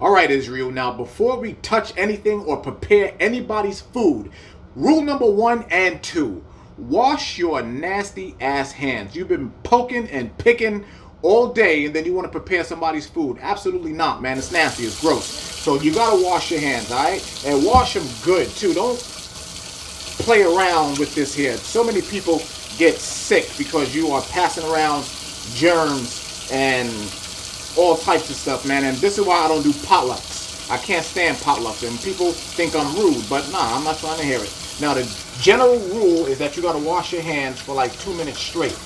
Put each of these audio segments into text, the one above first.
All right, Israel. Now, before we touch anything or prepare anybody's food, rule number 1 and 2: wash your nasty ass hands. You've been poking and picking all day, and then you want to prepare somebody's food. Absolutely not, man. It's nasty. It's gross. So you gotta wash your hands, all right? And wash them good too. Don't play around with this here. So many people get sick because you are passing around germs and all types of stuff, man. And this is why I don't do potlucks. I can't stand potlucks, and people think I'm rude, but nah, I'm not trying to hear it. Now, the general rule is that you got to wash your hands for like 2 minutes straight.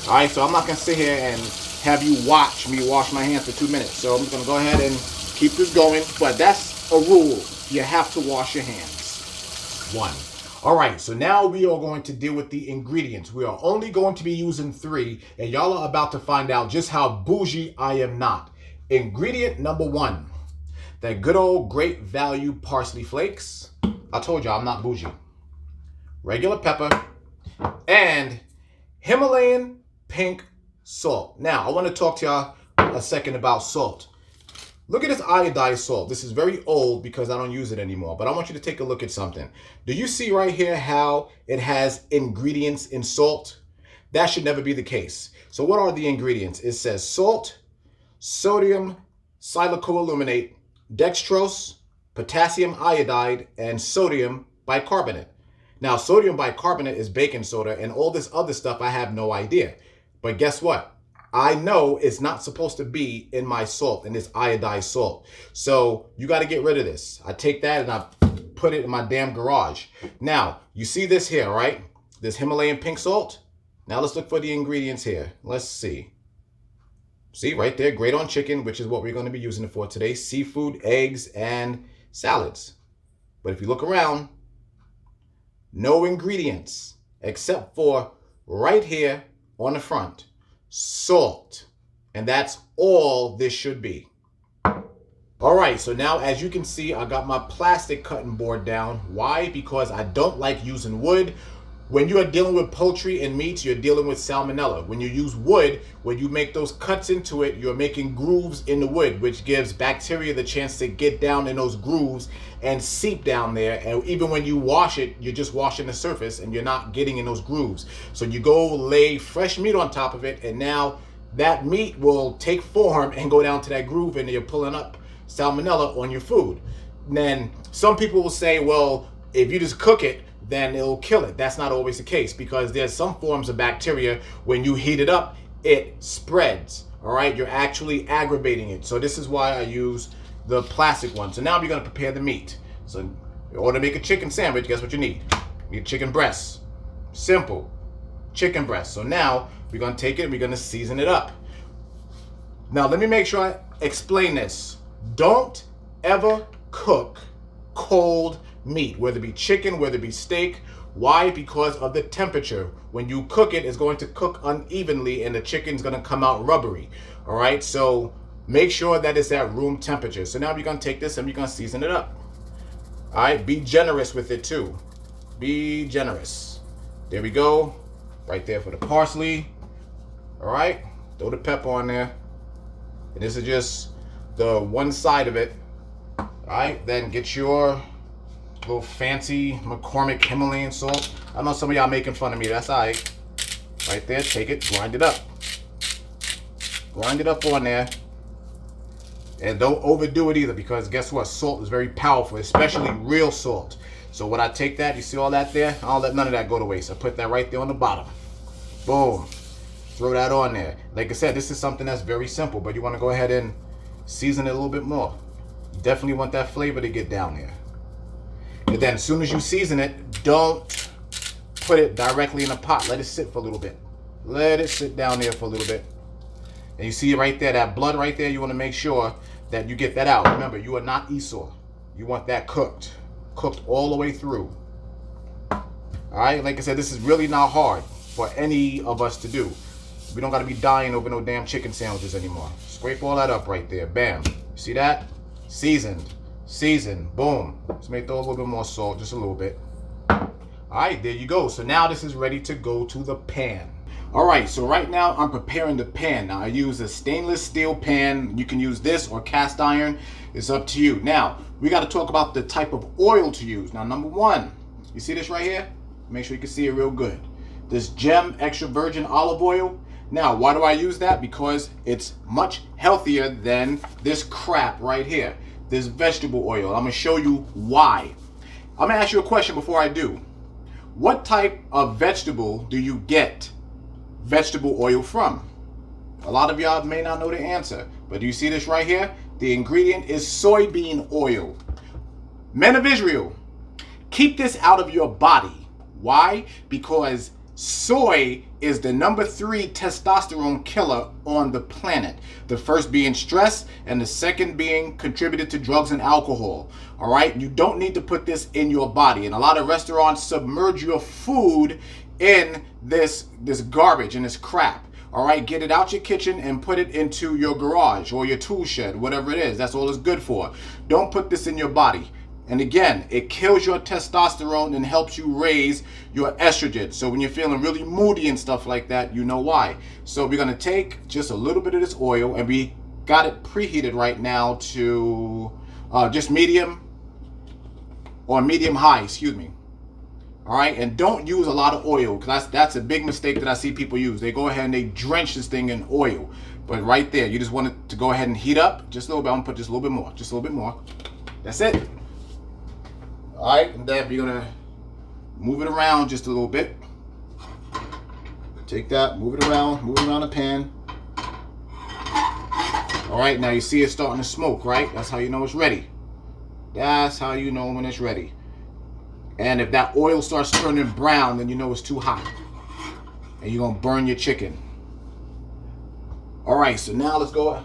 All right, so I'm not gonna sit here and have you watch me wash my hands for 2 minutes. So I'm just gonna go ahead and keep this going. But that's a rule. You have to wash your hands. 1. All right, so now we are going to deal with the ingredients. We are only going to be using 3, and y'all are about to find out just how bougie I am not. Ingredient number 1, that good old great value parsley flakes. I told y'all I'm not bougie. Regular pepper and Himalayan pink salt. Now, I want to talk to y'all a second about salt. Look at this iodized salt. This is very old because I don't use it anymore. But I want you to take a look at something. Do you see right here how it has ingredients in salt? That should never be the case. So what are the ingredients? It says salt, sodium silicon-aluminate, dextrose, potassium iodide, and sodium bicarbonate. Now, sodium bicarbonate is baking soda, and all this other stuff I have no idea. But guess what? I know it's not supposed to be in my salt, in this iodized salt. So you got to get rid of this. I take that and I put it in my damn garage. Now, you see this here, right? This Himalayan pink salt. Now let's look for the ingredients here. Let's see. See right there, great on chicken, which is what we're going to be using it for today. Seafood, eggs, and salads. But if you look around, no ingredients except for right here on the front. Salt. And that's all this should be. All right, so now as you can see, I got my plastic cutting board down. Why? Because I don't like using wood. When you are dealing with poultry and meats, you're dealing with salmonella. When you use wood, when you make those cuts into it, you're making grooves in the wood, which gives bacteria the chance to get down in those grooves and seep down there. And even when you wash it, you're just washing the surface and you're not getting in those grooves. So you go lay fresh meat on top of it, and now that meat will take form and go down to that groove, and you're pulling up salmonella on your food. And then some people will say, well, if you just cook it, then it'll kill it. That's not always the case, because there's some forms of bacteria, when you heat it up, it spreads. All right, you're actually aggravating it. So this is why I use the plastic one. So now we're gonna prepare the meat. So in order to make a chicken sandwich, guess what you need? You need chicken breasts. Simple, chicken breasts. So now we're gonna take it and we're gonna season it up. Now let me make sure I explain this. Don't ever cook cold meat, whether it be chicken, whether it be steak. Why? Because of the temperature. When you cook it, it's going to cook unevenly and the chicken's going to come out rubbery. All right, so make sure that it's at room temperature. So now we're going to take this and we're going to season it up. All right, be generous with it too. Be generous. There we go. Right there for the parsley. All right, throw the pepper on there. And this is just the one side of it. All right, then get your little fancy McCormick Himalayan salt. I know some of y'all making fun of me. That's all right. Right there, take it, grind it up. Grind it up on there. And don't overdo it either, because guess what? Salt is very powerful, especially real salt. So when I take that, you see all that there? I don't let none of that go to waste. I put that right there on the bottom. Boom. Throw that on there. Like I said, this is something that's very simple, but you want to go ahead and season it a little bit more. You definitely want that flavor to get down there. And then as soon as you season it, don't put it directly in a pot. Let it sit for a little bit. Let it sit down there for a little bit. And you see right there, that blood right there, you want to make sure that you get that out. Remember, you are not Esau. You want that cooked. Cooked all the way through. All right, like I said, this is really not hard for any of us to do. We don't got to be dying over no damn chicken sandwiches anymore. Scrape all that up right there. Bam. See that? Seasoned. Seasoned. Boom. Let's make throw a little bit more salt, just a little bit. All right, there you go. So now this is ready to go to the pan. All right, so right now I'm preparing the pan. Now I use a stainless steel pan. You can use this or cast iron. It's up to you. Now, we got to talk about the type of oil to use. Now, number one, you see this right here? Make sure you can see it real good. This Gem extra virgin olive oil. Now, why do I use that? Because it's much healthier than this crap right here, this vegetable oil. I'm going to show you why. I'm going to ask you a question before I do. What type of vegetable do you get vegetable oil from? A lot of y'all may not know the answer, but do you see this right here? The ingredient is soybean oil. Men of Israel, keep this out of your body. Why? Because soy is the number 3 testosterone killer on the planet. The first being stress and the second being contributed to drugs and alcohol. All right, you don't need to put this in your body. And a lot of restaurants submerge your food in this garbage and this crap. All right, get it out your kitchen and put it into your garage or your tool shed, whatever it is. That's all it's good for. Don't put this in your body. And again, it kills your testosterone and helps you raise your estrogen. So when you're feeling really moody and stuff like that, you know why. So we're going to take just a little bit of this oil, and we got it preheated right now to just medium or medium high, excuse me. All right, and don't use a lot of oil, because that's a big mistake that I see people use. They go ahead and they drench this thing in oil. But right there, you just want it to go ahead and heat up just a little bit. I'm going to put just a little bit more, just a little bit more. That's it. All right, and then we're gonna move it around just a little bit. Take that, move it around the pan. All right, now you see it starting to smoke, right? That's how you know it's ready. That's how you know when it's ready. And if that oil starts turning brown, then you know it's too hot. And you're gonna burn your chicken. All right, so now let's go. All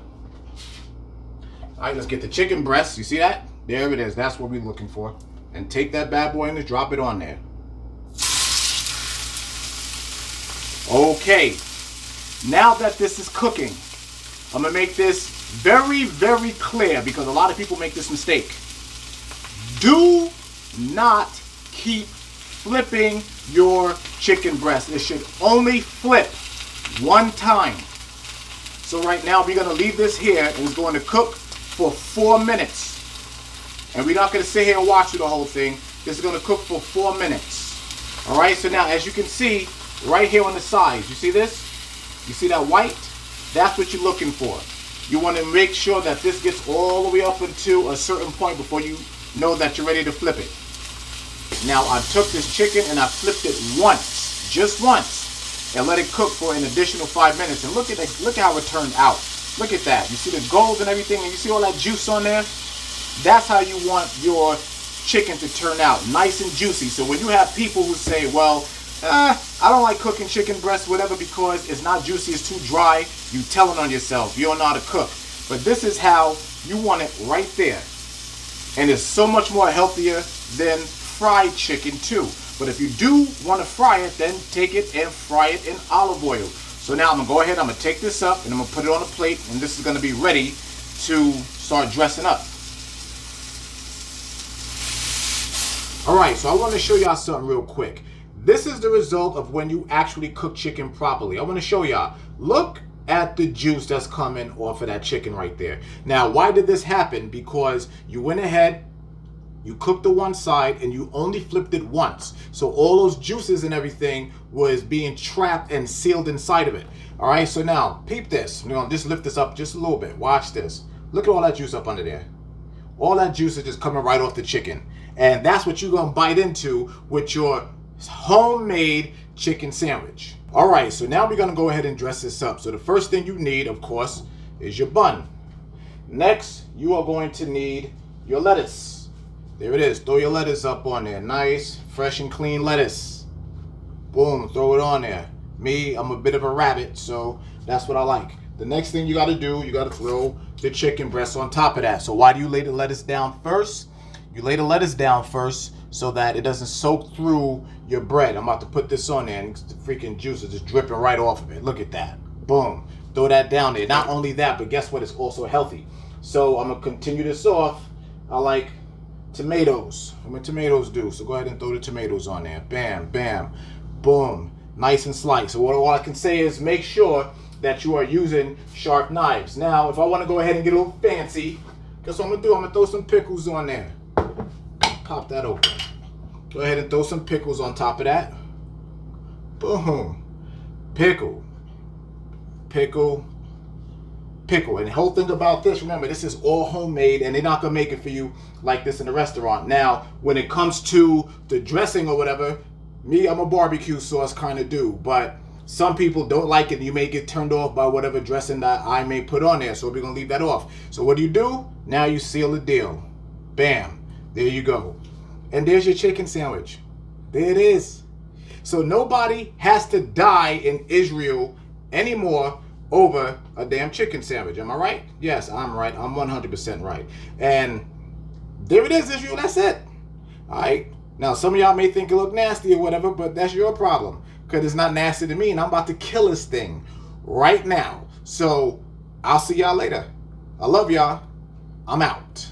right, let's get the chicken breast. You see that? There it is, that's what we're looking for. And take that bad boy and just drop it on there. Okay, now that this is cooking, I'm gonna make this very, very clear, because a lot of people make this mistake. Do not keep flipping your chicken breast. It should only flip one time. So right now we're gonna leave this here, and it's going to cook for 4 minutes. And we're not going to sit here and watch the whole thing. This is going to cook for 4 minutes. All right, so now as you can see, right here on the sides, you see this? You see that white? That's what you're looking for. You want to make sure that this gets all the way up into a certain point before you know that you're ready to flip it. Now I took this chicken and I flipped it once, just once, and let it cook for an additional 5 minutes. And look how it turned out. Look at that. You see the gold and everything, and you see all that juice on there? That's how you want your chicken to turn out, nice and juicy. So when you have people who say, well, I don't like cooking chicken breast, whatever, because it's not juicy, it's too dry, you telling on yourself, you don't know how to cook. But this is how you want it right there. And it's so much more healthier than fried chicken too. But if you do want to fry it, then take it and fry it in olive oil. So now I'm going to go ahead, I'm going to take this up and I'm going to put it on a plate, and this is going to be ready to start dressing up. Alright, so I want to show y'all something real quick. This is the result of when you actually cook chicken properly. I want to show y'all. Look at the juice that's coming off of that chicken right there. Now, why did this happen? Because you went ahead, you cooked the one side, and you only flipped it once. So all those juices and everything was being trapped and sealed inside of it. Alright, so now, peep this. I'm going to just lift this up just a little bit. Watch this. Look at all that juice up under there. All that juice is just coming right off the chicken. And that's what you're going to bite into with your homemade chicken sandwich. All right, so now we're going to go ahead and dress this up. So the first thing you need, of course, is your bun. Next, you are going to need your lettuce. There it is. Throw your lettuce up on there. Nice, fresh and clean lettuce. Boom, throw it on there. Me, I'm a bit of a rabbit, so that's what I like. The next thing you got to do, you got to throw the chicken breast on top of that. So why do you lay the lettuce down first? You lay the lettuce down first so that it doesn't soak through your bread. I'm about to put this on there, and the freaking juice is just dripping right off of it. Look at that. Boom. Throw that down there. Not only that, but guess what? It's also healthy. So I'm going to continue this off. I like tomatoes. What tomatoes do? So go ahead and throw the tomatoes on there. Bam, bam, boom. nice and sliced. So what all I can say is make sure that you are using sharp knives. Now, if I want to go ahead and get a little fancy, guess what I'm going to do? I'm going to throw some pickles on there. Pop that open. Go ahead and throw some pickles on top of that. Boom. Pickle. Pickle. Pickle. And the whole thing about this, remember, this is all homemade, and they're not going to make it for you like this in the restaurant. Now, when it comes to the dressing or whatever, me, I'm a barbecue sauce kind of dude, but some people don't like it. You may get turned off by whatever dressing that I may put on there, so we're going to leave that off. So what do? Now you seal the deal. Bam. There you go. And there's your chicken sandwich. There it is. So nobody has to die in Israel anymore over a damn chicken sandwich. Am I right? Yes, I'm right. I'm 100% right. And there it is, Israel. That's it. All right. Now, some of y'all may think it look nasty or whatever, but that's your problem, because it's not nasty to me, and I'm about to kill this thing right now. So I'll see y'all later. I love y'all. I'm out.